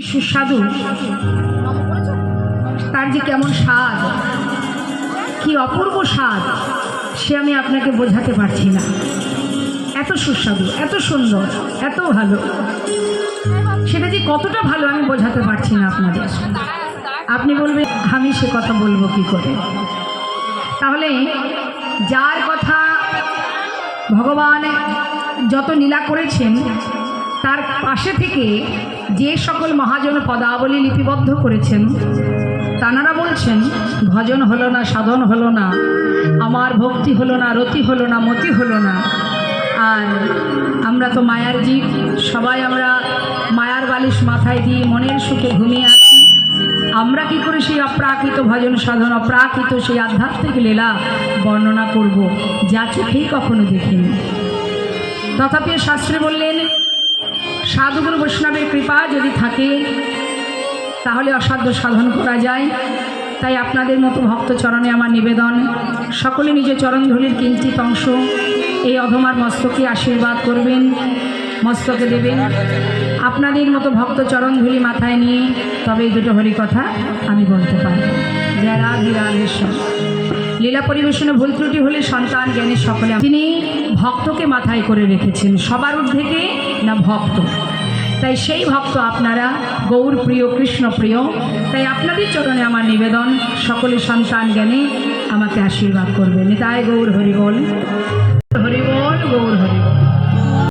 সুস্বাদু, তার যে কেমন স্বাদ, কি অপূর্ব স্বাদ, সে আমি আপনাকে বোঝাতে পারছি না। এত সুস্বাদু, এত সুন্দর, এত ভালো, সেটা যে কতটা ভালো আমি বোঝাতে পারছি না আপনাদের। আপনি বলবেন আমি সে কথা বলবো কি করে? তাহলে যার কথা ভগবান যত লীলা করেছেন তার পাশে থেকে যে সকল মহাজন পদাবলী লিপিবদ্ধ করেছেন তানারা বলছেন ভজন হলো না, সাধন হলো না, আমার ভক্তি হলো না, রতি হলো না, মতি হলো না। আর আমরা তো মায়ার জীব, সবাই আমরা মায়ার বালিশ মাথায় দিয়ে মনের সুখে ঘুমিয়ে আছি। আমরা কি করে সেই অপ্রাকৃত ভজন সাধন, অপ্রাকৃত সেই আধ্যাত্মিক লীলা বর্ণনা করব যা চোখেই কখনো দেখিনি? তথাপি শাস্ত্রে বললেন সাধুগুরু বৈষ্ণবের কৃপা যদি থাকে তাহলে অসাধ্য সাধন করা যায়। তাই আপনাদের মতো ভক্ত চরণে আমার নিবেদন, সকলে নিজ চরণধূলির কিঞ্চিত অংশ এই অধমার মস্তকে আশীর্বাদ করবেন, মস্তকে দেবেন। আপনাদের মতো ভক্ত চরণধূলি মাথায় নিয়ে তবে এই দুটো হরি কথা আমি বলতে পারব। জয় রাধে রাধেশ্বর। লীলা পরিবেশনে ভুল ত্রুটি হলে সন্তান জ্ঞানী সকলে তিনি ভক্তকে মাথায় করে রেখেছেন, সবার ঊর্ধ্বে না ভক্ত। তাই সেই ভক্ত আপনারা, গৌর প্রিয়, কৃষ্ণ প্রিয়। তাই আপনাদের চরণে আমার নিবেদন, সকলে সন্তান জ্ঞানে আমাকে আশীর্বাদ করবেন। তাই গৌর হরি বল, হরি বল, গৌর হরি বল।